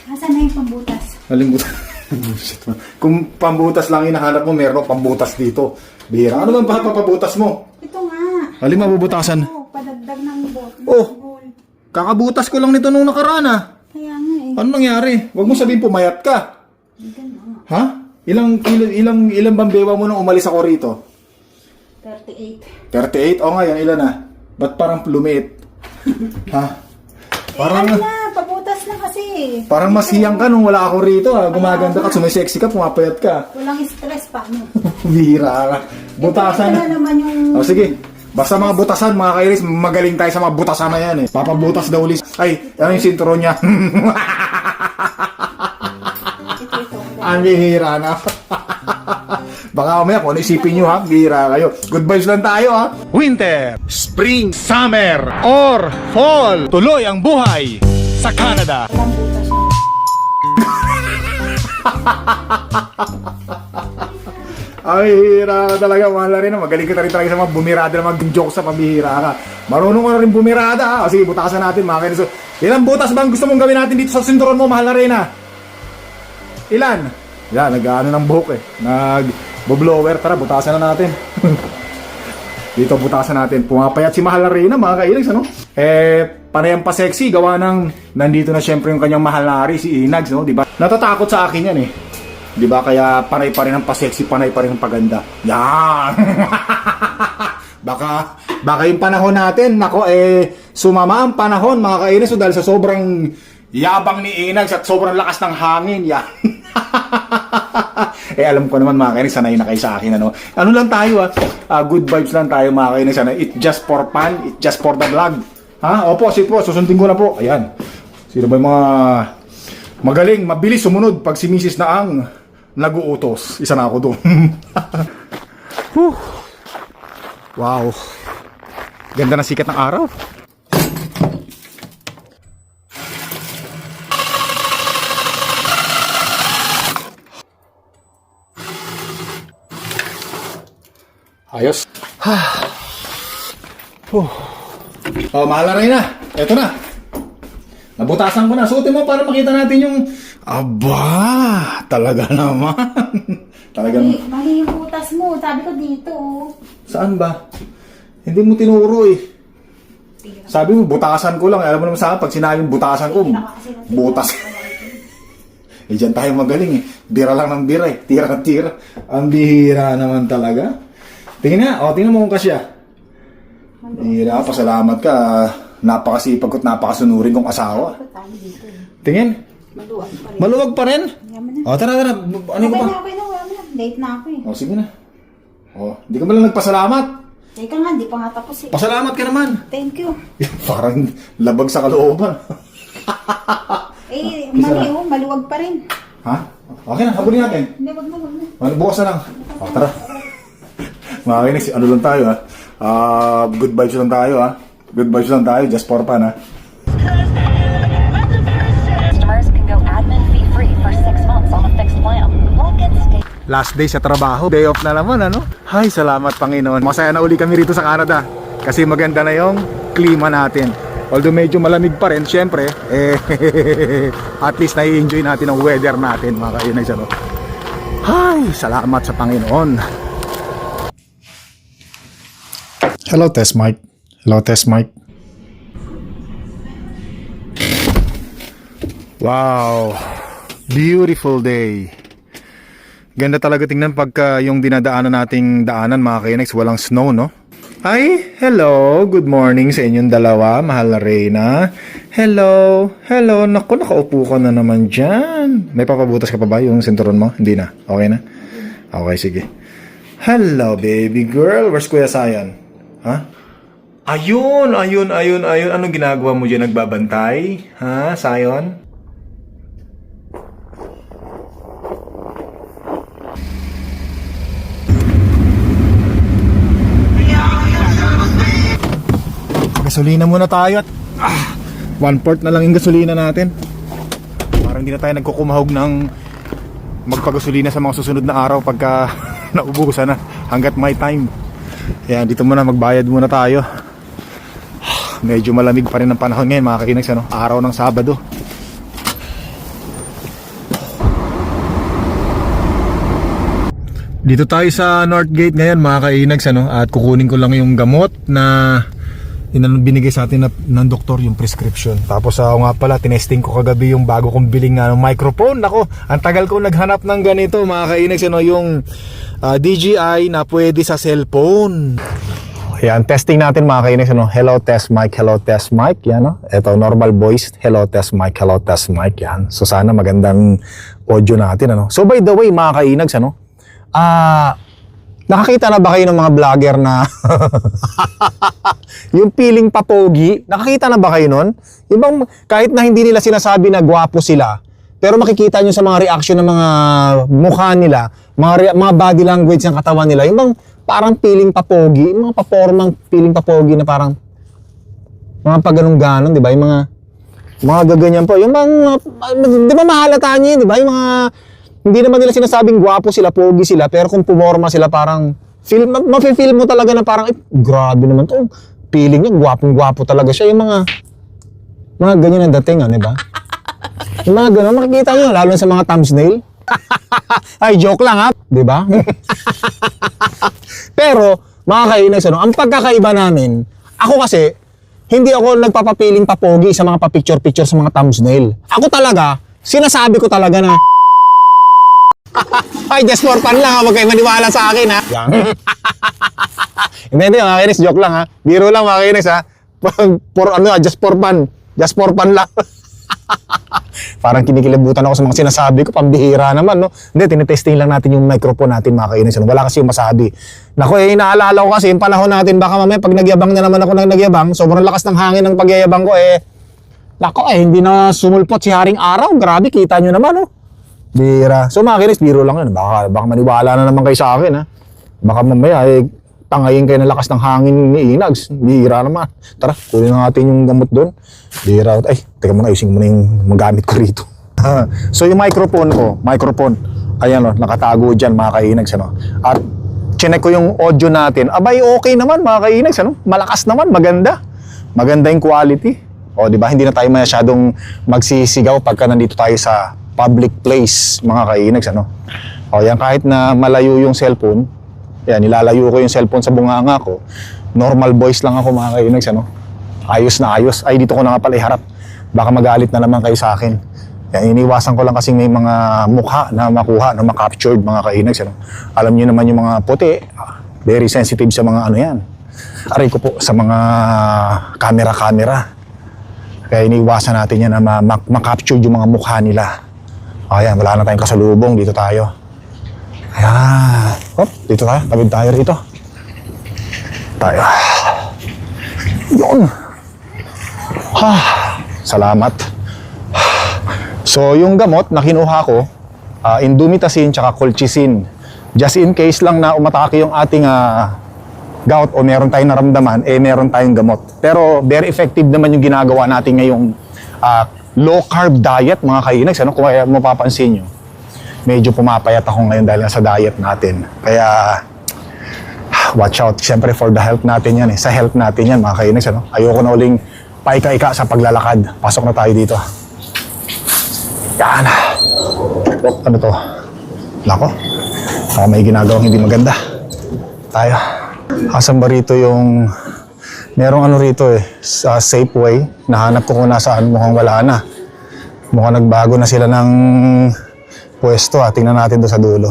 Asan na yung pambutas? Aling butas. Kung pambutas lang hinahanap mo, meron akong pambutas dito. Bihira. Ano bang papabutas mo? Ito nga. Alin mabubutasan? Oh, padagdag ng bot. Oh. Kakabutas ko lang nito nung nakaraan ah. Kaya nga eh. Ano nangyari? Huwag mo sabihin pumayat ka. Gano'n. Ha? Ilang bambewa mo nung umalis ako rito? 38. 38? O nga, yan ilan na? Ba't parang lumiit? Ha? Parang, Ano na, pabutas na kasi. parang masiyang ka nung wala ako rito ha. Gumaganda ka, sumisexy ka, pumapayat ka. Walang stress pa, no? Bihira ka. Butasan. Ito na naman yung... O sige. Basta mga butasan, mga kairis, magaling tayo sa mga butasan na yan eh. Papabutas daw ulit. Ay, ano yung sinturon niya? Ito. Ang bihira na. Baka mamaya kung ano isipin nyo ha, bihira kayo. Good vibes lang tayo ha. Winter, Spring, Summer, or Fall. Tuloy ang buhay sa Canada. Walang butas na. Ay, hira ka talaga, mahal na rin. Magaling ka rin talaga sa mga bumirada na mag-joke sa pambihira ka. Marunong ka na rin bumirada ha. O sige, butasan natin mga kainis. Ilang butas bang gusto mong gawin natin dito sa sinturon mo, mahal na rin ha? Ilan? Yan, nag-ano ng buhok eh. Nag-blower, tara, butasan na natin. Dito butasan natin. Pumapayat si Mahal na Reyna, mga kainis, ano? Panayang pa sexy, gawa ng nandito na syempre yung kanyang mahal na ari, si Inags, no? Diba? Natatakot sa akin yan eh. Diba? Kaya panay pa rin ang pa-sexy, panay pa rin ang paganda. Yan! baka yung panahon natin, nako sumama ang panahon, mga kainis, so dahil sa sobrang yabang ni Inags at sobrang lakas ng hangin, yan. Alam ko naman mga kainis, sanay na kayo sa akin, ano? Ano lang tayo good vibes lang tayo mga kainis, ano? It's just for fun, it's just for the vlog. Ha? Opo, sige po, susundin ko na po. Ayan. Sino ba yung mga magaling, mabilis sumunod pag si Mrs. na ang nag-uutos? Isa na ako doon. Wow. Ganda na sikat ng araw. Ayos. Oh, mahal na rin na. Eto na. Nabutasan ko na. Suotin mo para makita natin yung... Aba! Talaga naman. Talaga naman. Mali yung butas mo. Sabi ko dito. Saan ba? Hindi mo tinuro eh. Sabi mo, butasan ko lang. Alam mo naman sa akin, pag sinabing butasan ko, butas. Diyan tayo magaling eh. Bira lang ng bira eh. Tira-tira. Ang bihira naman talaga. Tingin na. O, tingnan mo kung kasya. Bihira, pasalamat ka. Napakasipag ko't napakasunurin kong asawa. Tingin. Maluwag pa rin. O, tara. Ano ko pa? Okay na. Late na ako eh. O, sige na. O, hindi ka malang nagpasalamat. Teka nga, hindi pa nga tapos eh. Pasalamat ka naman. Thank you. Parang labag sa kalooban. Maluwag pa rin. Ha? Okay na, habulin natin. Hindi, wag na. Bukas na lang. O, tara. Mga kinis, ano lang tayo ha? Good vibes lang tayo ha? Good vibes lang tayo, just for fun ha? Customers can go admin fee free for 6 months on a fixed plan. Log in state. Last day sa trabaho, day off na naman ano? Ay, salamat Panginoon. Masaya na uli kami rito sa Canada. Kasi maganda na yung klima natin. Although medyo malamig pa rin, syempre, at least nai-enjoy natin ang weather natin mga kainis ano? Ay, salamat sa Panginoon. Hello, test mic. Hello, test mic. Wow. Beautiful day. Ganda talaga tingnan pagka yung dinadaanan nating daanan mga kainex, walang snow, no? Ay, hello. Good morning sa inyong dalawa, mahal na Reyna. Hello. Hello. Naku, nakaupo ka na naman dyan. May papabutas ka pa ba yung sinturon mo? Hindi na. Okay na? Okay, sige. Hello, baby girl. Where's Kuya Sayan? Ha? Ayun. Anong ginagawa mo dyan? Nagbabantay? Ha, Sayon? Gasolina muna tayo at 1/4 na lang yung gasolina natin. Parang hindi na tayo nagkukumahog ng magpagasolina sa mga susunod na araw pagka naubusan na hanggat may time. Ayan, dito muna magbayad muna tayo. Medyo malamig pa rin ang panahon ngayon mga kainags, ano? Araw ng Sabado. Dito tayo sa North Gate ngayon mga kainags, ano? At kukunin ko lang yung gamot na binigay sa atin ng doktor, yung prescription. Tapos ako nga pala, tinesting ko kagabi yung bago kong biling microphone. Nako, ang tagal ko naghanap ng ganito mga kainags, ano? Yung DJI na pwede sa cellphone. Yan, testing natin mga kainags, ano? Hello test mic, yan, no? Ito, normal voice, hello test mic, yan. So sana magandang audio natin, ano? So by the way mga kainags, ano? Nakakita na ba kayo ng mga vlogger na yung piling papogi? Nakakita na ba kayo nun? Ibang, kahit na hindi nila sinasabi na gwapo sila, pero makikita nyo sa mga reaction ng mga mukha nila, mga body language ng katawan nila, yung bang parang piling papogi, yung mga papormang piling papogi na parang mga pagganong-ganon, di ba? Yung mga gaganyan po. Yung mga, di ba mahalata nyo yun, di ba? Yung mga, hindi naman nila sinasabing gwapo sila, pogi sila, pero kung pumorma sila parang, mafe-feel mo talaga na parang, grabe naman to. Feeling niya, gwapong-gwapo talaga siya. Yung mga ganyan ang dating, di ba? Yung mga ganun, makikita nyo, lalo sa mga thumbnail. Ay, joke lang ha, di ba? Pero, mga kainags, ano, ang pagkakaiba namin, ako kasi, hindi ako nagpapapiling papogi sa mga pa-picture-picture sa mga thumbnail. Ako talaga, sinasabi ko talaga na, ay, just for fun lang ha, huwag kayo maniwala sa akin ha. Yan. Hindi, mga kainis, joke lang ha. Biro lang mga kainis ha. Just for fun lang. Parang kinikilabutan ako sa mga sinasabi ko, pambihira naman, no? Hindi, tinetesting lang natin yung microphone natin mga kainis. Wala kasi yung masabi. Naku, inaalala ko kasi yung panahon natin, baka mamaya pag nagyabang na naman ako ng nagyabang, sobrang lakas ng hangin ng pagyayabang ko naku, hindi na sumulpot si Haring Araw. Grabe, kita nyo naman, no? Bira. So mga kinis, biro lang yun. Baka maniwala na naman kayo sa akin, ha? Baka mamaya, tangayin kayo ng lakas ng hangin ni Inags. Bira naman. Tara, kunin natin yung gamot doon. Bira. Ay, teka muna, ayusin mo na yung magamit ko rito. So yung microphone ko, ayan o, nakatago dyan mga kainags, ano? At chinek ko yung audio natin. Abay, okay naman mga kainags, ano? Malakas naman, maganda. Maganda yung quality. O, di ba? Hindi na tayo masyadong magsisigaw pagka nandito tayo sa public place, mga kainags, ano? O, yan, kahit na malayo yung cellphone, yan, nilalayo ko yung cellphone sa bunganga ko, normal voice lang ako, mga kainags, ano? Ayos na ayos. Ay, dito ko na nga pala iharap. Baka magalit na naman kayo sa akin. Yan, iniwasan ko lang kasi may mga mukha na makuha, na makaptured, mga kainags, ano? Alam niyo naman yung mga puti, very sensitive sa mga ano yan. Aray ko po, sa mga camera. Kaya iniwasan natin yan na makaptured yung mga mukha nila. Ayan, wala na tayong kasalubong. Dito tayo. Ayan. Hop, dito tayo. Tabid tayo rito. Tayo. Yun. Salamat. So, yung gamot na kinuha ko, indomethacin tsaka colchicine. Just in case lang na umatake yung ating gout o meron tayong naramdaman, meron tayong gamot. Pero very effective naman yung ginagawa natin ngayong low carb diet, mga kainags, ano? Kung mapapansin nyo, medyo pumapayat ako ngayon dahil sa diet natin. Kaya watch out, siyempre for the health natin yan, sa health natin yan, mga kainags, ano? Ayoko na uling paika-ika sa paglalakad. Pasok na tayo dito. Yan. Ano to? Nako, may ginagawang hindi maganda. Tayo. Asan ba rito yung merong ano rito sa Safeway? Nahanap ko kung nasaan, mukhang wala na. Mukhang nagbago na sila ng pwesto. Tingnan natin doon sa dulo.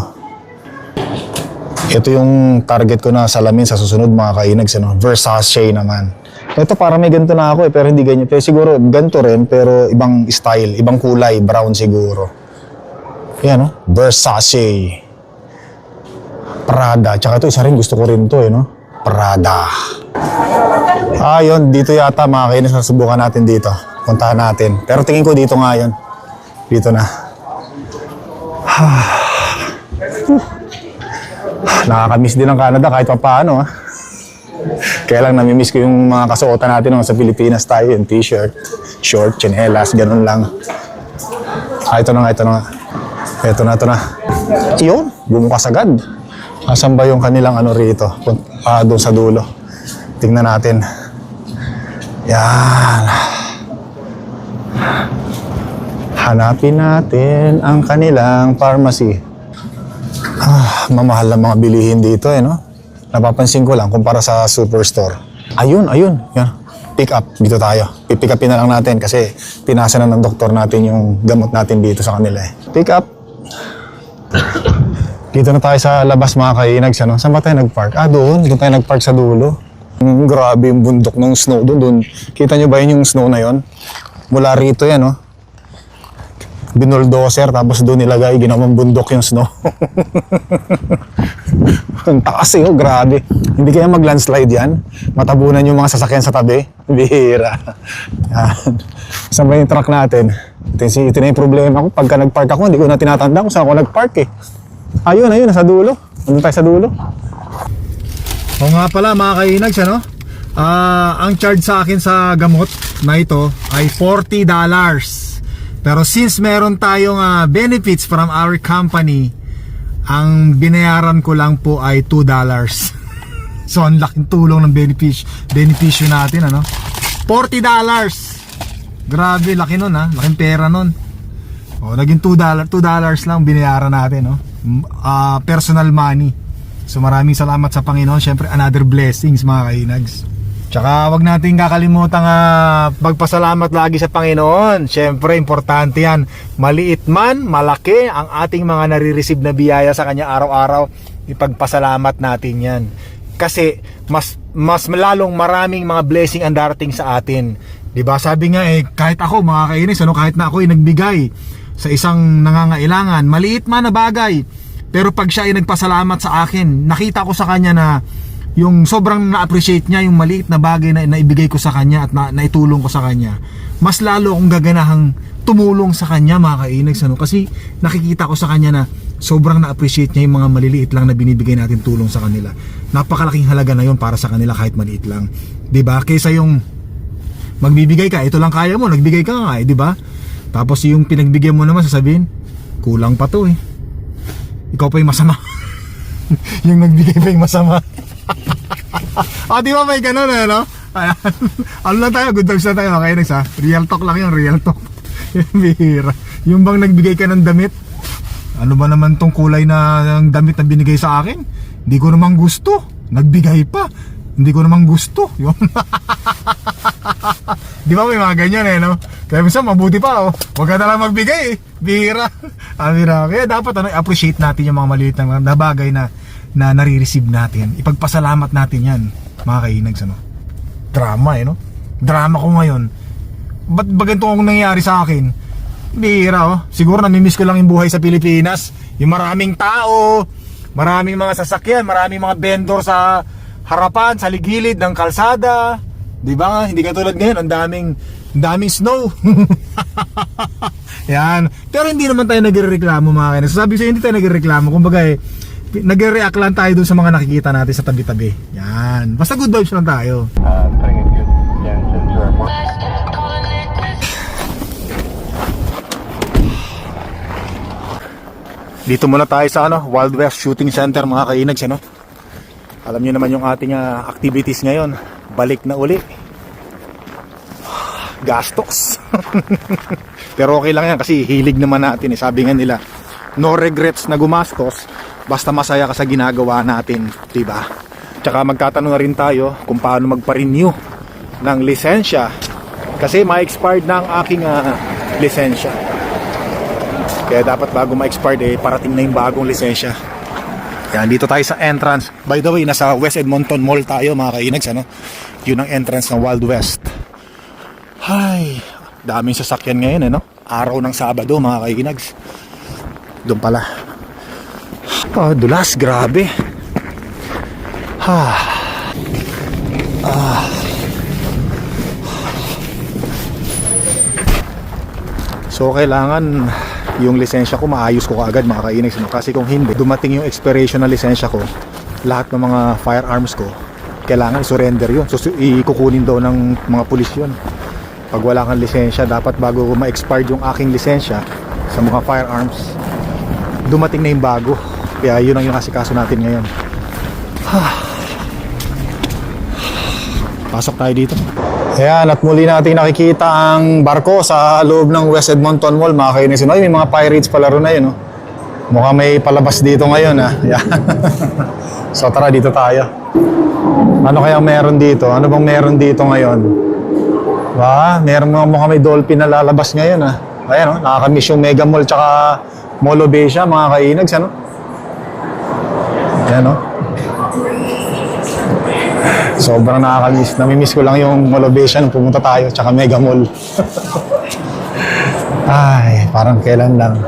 Ito yung target ko na salamin sa susunod, mga kainags, ano? Versace naman. Ito para may ganito na ako pero hindi ganyan. Pero siguro ganito rin pero ibang style, ibang kulay, brown siguro. Yan, no? Versace. Prada. Tsaka ito isa rin, gusto ko rin to, no? Prada. Yun, dito yata mga kainis, nasubukan natin dito. Puntahan natin. Pero tingin ko dito nga yun. Dito na. Nakakamiss din ang Canada kahit pa paano. Kaya lang namimiss ko yung mga kasuotan natin sa Pilipinas tayo. Yung t-shirt, short, tsinelas, ganun lang. Ito na nga. Ito na. Iyon, bumukas agad. Asan ba yung kanilang ano rito? Doon sa dulo. Tingnan natin. Yan. Hanapin natin ang kanilang pharmacy. Mamahal na mga bilihin dito no? Napapansin ko lang kumpara sa superstore. Ayun. Yan. Pick up. Dito tayo. Pipick upin na lang natin kasi pinasa na ng doktor natin yung gamot natin dito sa kanila eh. Pick up. Dito na tayo sa labas mga kainags. Ano? Saan ba tayo nag-park? Doon. Doon tayo nag-park sa dulo. Grabe yung bundok ng snow doon. Kita nyo ba yun yung snow na yon? Mula rito yan, no? Binuldoser, tapos doon nilagay, ginawang bundok yung snow. Ang taas eh, grabe. Hindi kaya mag-landslide yan? Matabunan yung mga sasakyan sa tabi? Bihira. Yan. Saan ba yung truck natin? Ito na yung problema ko. Pagka nag-park ako, hindi ko na tinatanda kung saan ako nag-park eh. Ayun, nasa dulo. Nandun tayo sa dulo. O nga pala mga kainags, ano? Ang charge sa akin sa gamot na ito ay $40. Pero since meron tayong benefits from our company, ang binayaran ko lang po ay $2. So ang laking tulong ng benepisyo natin, ano? $40. Grabe, laki nun ha. Laking pera nun. O, naging $2 lang binayaran natin, no? Personal money. So maraming salamat sa Panginoon. Syempre another blessings mga kainags. Tsaka wag natin kakalimutan magpasalamat lagi sa Panginoon. Syempre importante yan. Maliit man, malaki ang ating mga nare-receive na biyaya sa Kanya araw-araw, ipagpasalamat natin yan. Kasi mas lalong maraming mga blessing ang darating sa atin. Diba? Sabi nga kahit ako mga kainis, kahit na ako nagbigay sa isang nangangailangan, maliit man na bagay, pero pag siya ay nagpasalamat sa akin, nakita ko sa kanya na yung sobrang na-appreciate niya yung maliit na bagay na naibigay ko sa kanya at naitulong ko sa kanya, mas lalo akong gaganahang tumulong sa kanya mga kainags, kasi nakikita ko sa kanya na sobrang na-appreciate niya yung mga maliliit lang na binibigay natin tulong sa kanila. Napakalaking halaga na yun para sa kanila kahit maliit lang, diba? Kaysa yung magbibigay ka, ito lang kaya mo, nagbigay ka nga diba? Tapos yung pinagbigyan mo naman sasabihin, kulang pa to ikaw pa yung masama. Yung nagbigay pa yung masama. Di ba may ganun no? Ano lang tayo, good vibes na tayo mga kainags ha. Real talk lang yun, real talk. Bihira. Yung bang nagbigay ka ng damit, ano ba naman tong kulay na ng damit na binigay sa akin? Hindi ko naman gusto. Nagbigay pa. Hindi ko naman gusto. Yung di ba may mga ganyan no? Kaya minsan mabuti pa huwag ka na lang magbigay Bihira. Kaya dapat appreciate natin yung mga maliit na bagay na nare-receive natin. Ipagpasalamat natin yan mga kainags, drama no? Drama ko ngayon. Ba't ba ganito kung nangyayari sa akin? Bihira siguro namimiss ko lang yung buhay sa Pilipinas. Yung maraming tao, maraming mga sasakyan, maraming mga vendor sa harapan, sa ligilid ng kalsada. Diba? Hindi katulad ngayon, ang daming snow. Yan. Pero hindi naman tayo nagrereklamo mga kainags. Sabi sa'yo, hindi tayo nagrereklamo. Kumbaga nagre-react lang tayo dun sa mga nakikita natin sa tabi-tabi. Yan. Basta good vibes lang tayo. Dito muna tayo sa Wild West Shooting Center mga kainags, Alam niyo naman yung ating activities ngayon. Balik na uli. Gastos. Pero okay lang yan kasi hilig naman natin Sabi nga nila, no regrets na gumastos basta masaya ka sa ginagawa natin, diba? Tsaka magtatanong na rin tayo kung paano magpa-renew ng lisensya kasi ma-expired na ang aking lisensya. Kaya dapat bago ma-expired parating na yung bagong lisensya. Yan, dito tayo sa entrance. By the way, nasa West Edmonton Mall tayo mga kainags, Yun ang entrance ng Wild West. Hay, daming sasakyan ngayon Araw ng Sabado mga kainags. Doon pala. Dulas, grabe. So kailangan yung lisensya ko maayos ko kaagad mga kainags, kasi kung hindi, dumating yung expiration na lisensya ko, lahat ng mga firearms ko kailangan i-surrender yun. So ikukunin daw ng mga pulis yun. Pag wala kang lisensya, dapat bago ma-expired yung aking lisensya sa mga firearms, dumating na yung bago. Kaya yun ang yung asikaso natin ngayon. Pasok tayo dito. Ayan, at muli natin nakikita ang barko sa loob ng West Edmonton Mall mga kainis. May mga pirates pala ron na yun Mukhang may palabas dito ngayon, ha? Yan. So, tara, dito tayo. Ano kaya meron dito? Ano bang meron dito ngayon? Meron mga mukhang may dolphin na lalabas ngayon, ha? Ayan, oh, nakakamiss yung Mega Mall tsaka Mall of Asia, mga kainags, ano? Ayan, oh. Sobrang nakakamiss. Namimiss ko lang yung Mall of Asia nung pumunta tayo, tsaka Mega Mall. Ay, parang kailan lang.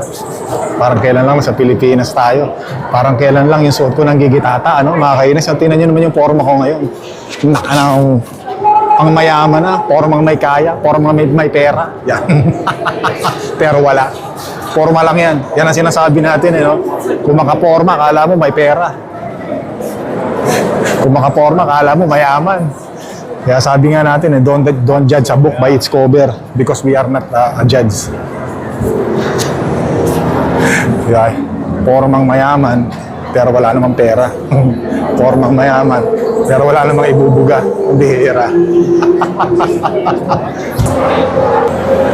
Parang kailan lang sa Pilipinas tayo. Parang kailan lang yung suot ko ng gigitata, ano? Mga kainis, tingnan nyo naman yung forma ko ngayon. Pang mayaman na, formang may kaya, formang may pera. Yan. Pero wala. Forma lang yan. Yan ang sinasabi natin, eh, no? Kung makaporma, akala mo may pera. Kung makaporma, akala mo mayaman. Kaya sabi nga natin, eh, don't judge a book by its cover because we are not a judge. Kaya, formang mayaman, pero wala namang pera. Formang mayaman, pero wala namang ibubuga. Bihira.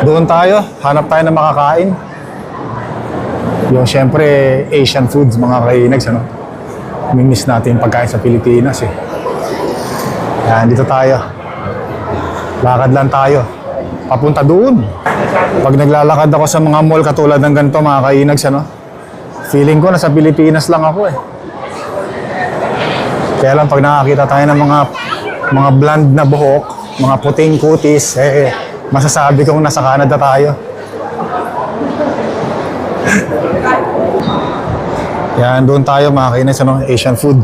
Doon tayo, hanap tayo ng makakain. Yung syempre, Asian foods, mga kainags, ano? Mimiss natin yung pagkain sa Pilipinas, eh. Yan, dito tayo. Lakad lang tayo. Papunta doon. Pag naglalakad ako sa mga mall katulad ng ganito, mga kainags, ano? Feeling ko nasa Pilipinas lang ako, eh. Kaya lang pag nakakita tayo ng mga blonde na buhok, mga puting kutis, eh, masasabi kong nasa Canada tayo. Yan, doon tayo mga kainags, ano? Asian food.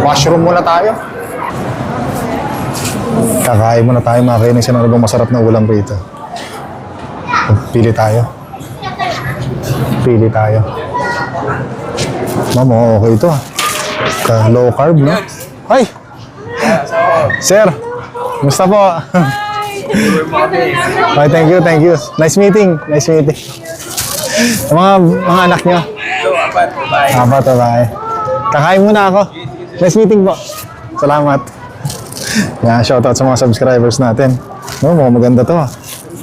Mushroom muna tayo. Kakain muna tayo mga kainis. Ano bang masarap na ulam rito? Pili tayo. Pili tayo. Mamo, okay ito ah. Low carb, no? Ay! Sir! Musta po? Ay, thank you, thank you. Nice meeting. Nice meeting. Mga anak niyo? Apat, babae. Kakain muna ako. Nice meeting po. Salamat. Yan, shoutout sa mga subscribers natin. No, mukhang maganda to ah.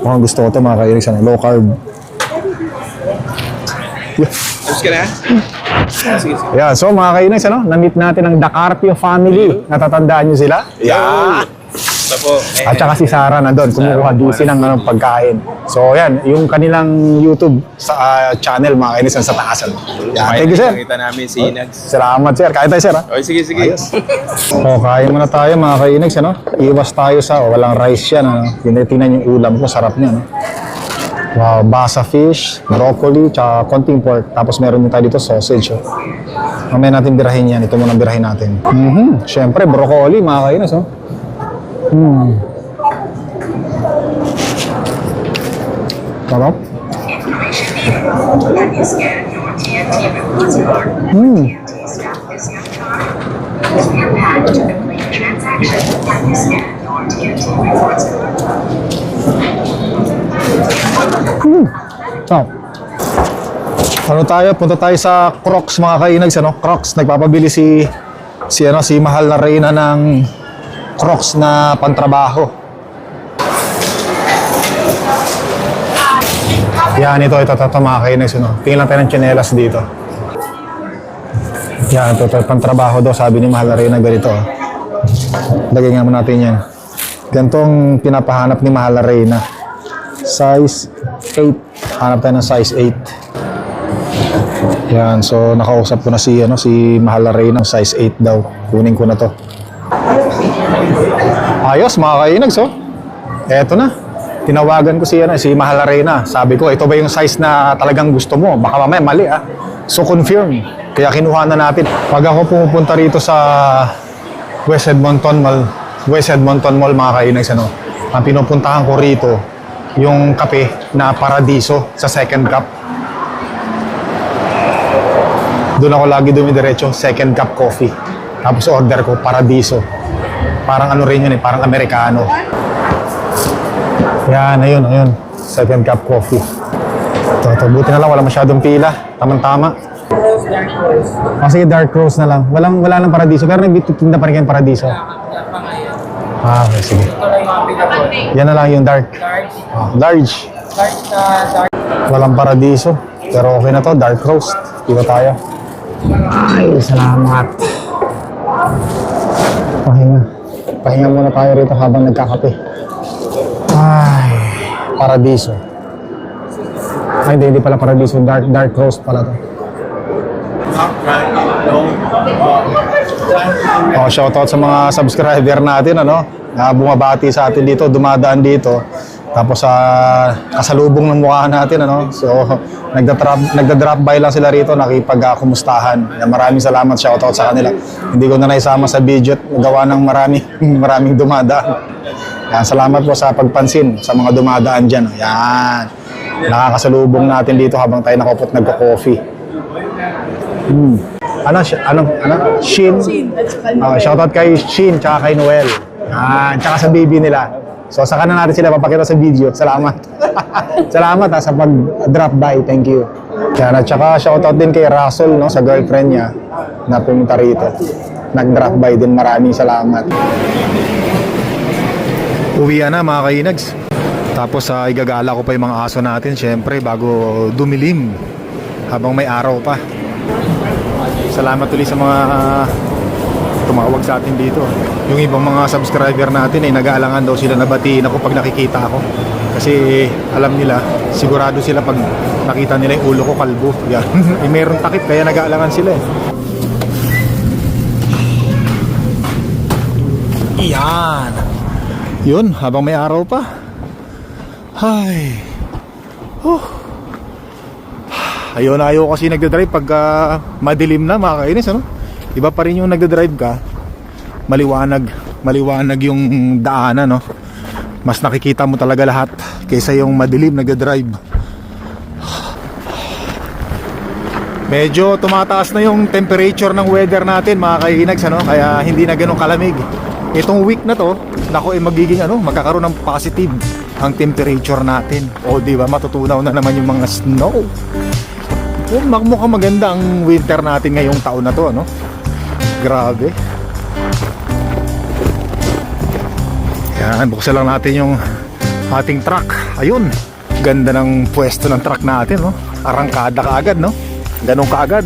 Mukhang gusto ko to mga kainis. Low carb. Tapos ka na? Sige. Yeah, so mga kainis, ano? Na-meet natin ang The Carpio family. Natatandaan nyo sila? Yeah. Tapo. At saka si Sarah na doon, kumukuha din ng pagkain. So yan, yung kanilang YouTube sa channel, mga kainis, sa taas. Yeah, thank you, sir. Nakita namin si Inags. Salamat, sir. Kain tayo, sir. Ha? Okay, sige. Ayos. So, kain muna tayo, mga kainags, ano? Iwas tayo sa, walang rice yan, ano? Tingnan yung ulam ko, sarap niya, no? Wow, basa fish, broccoli, tsaka konting pork. Tapos meron din tayo dito sausage, oh. Mamaya natin birahin yan. Ito muna birahin natin. Siyempre, broccoli, mga kainas, oh. Sarap. Ano tayo? Punta tayo sa Crocs, mga kainags, ano? Crocs, nagpapabili si mahal na reyna ng Crocs na pantrabaho. Yan, ito mga kainags, ano? Tingnan lang tayo ng tsinelas dito. Yan, ito pantrabaho daw, sabi ni mahal na reyna, ganito. Lagay nga muna natin yan. Ganitong pinapahanap ni mahal na reyna. Size 8. Hanap tayo ng size 8. Yan, so nakausap ko na si Mahal na Reyna, size 8 daw. Kunin ko na to. Ayos, mga kainags, oh. Eto na. Tinawagan ko si Mahal na Reyna. Sabi ko, ito ba yung size na talagang gusto mo? Baka mamaya mali, ah. So confirm. Kaya kinuha na natin. Pag ako pumupunta rito sa West Edmonton Mall mga kainags, ano. Ang pinupuntahan ko rito, yung kape na Paradiso sa Second Cup. Doon ako lagi dumidiretso, Second Cup coffee. Tapos order ko Paradiso. Parang ano rin yun eh, parang Amerikano. Yan, ayun. Second Cup coffee. Ito, buti na lang, wala masyadong pila. Tamang-tama. Sige, dark roast na lang. Wala lang Paradiso, pero nagtitinda pa rin kayo Paradiso. Okay, sige. Yan na lang yung dark. Large. Walang Paradiso. Pero okay na to, dark roast. Dito tayo. Ay, salamat. Pahinga muna tayo rito habang nagkakape. Ay, Paradiso. Ay, hindi pala Paradiso. Dark roast pala to. Oh, shoutout sa mga subscriber natin, ano, na bumabati sa atin dito, dumadaan dito. Tapos sa kasalubong ng mukha natin, ano. So, nagda-drop by lang sila rito, nakipag-kumustahan. Maraming salamat, shoutout sa kanila. Hindi ko na naisama sa video at gawa ng maraming dumadaan. Yan, salamat po sa pagpansin sa mga dumadaan dyan. Yan. Nakakasalubong natin dito habang tayo nakupot nagko-coffee. Ano? Shin? Shoutout kay Shin tsaka kay Noel. Tsaka sa baby nila. So saka na natin sila papakita sa video. Salamat. Salamat sa pag-drop by. Thank you. Yan, at tsaka shoutout din kay Russell, no, sa girlfriend niya na pumunta rito. Nag-drop by din. Maraming salamat. Uwian na mga kainags. Tapos igagala ko pa yung mga aso natin syempre bago dumilim habang may araw pa. Salamat ulit sa mga tumawag sa atin dito. Yung ibang mga subscriber natin ay nag-aalangan daw sila na batiin ako pag nakikita ako. Kasi alam nila, sigurado sila pag nakita nila yung ulo ko kalbo. Yan. Eh, meron takip kaya nag-aalangan sila eh. Iyan. Yun, habang may araw pa. Ay. Ayaw kasi nagdadrive pag madilim na mga kainis, ano? Iba pa rin yung nagdadrive ka, maliwanag yung daanan, no? Mas nakikita mo talaga lahat kaysa yung madilim nagdadrive. Medyo tumataas na yung temperature ng weather natin mga kainags, ano? Kaya hindi na ganun kalamig. Itong week na to, nako magiging magkakaroon ng positive ang temperature natin. O di ba, matutunaw na naman yung mga snow. Mukhang maganda ang winter natin ngayong taon na to, ano? Grabe. Yan, buksan lang natin yung ating truck. Ayun, ganda ng pwesto ng truck natin, no? Arangkada kaagad, no? Ganun kaagad.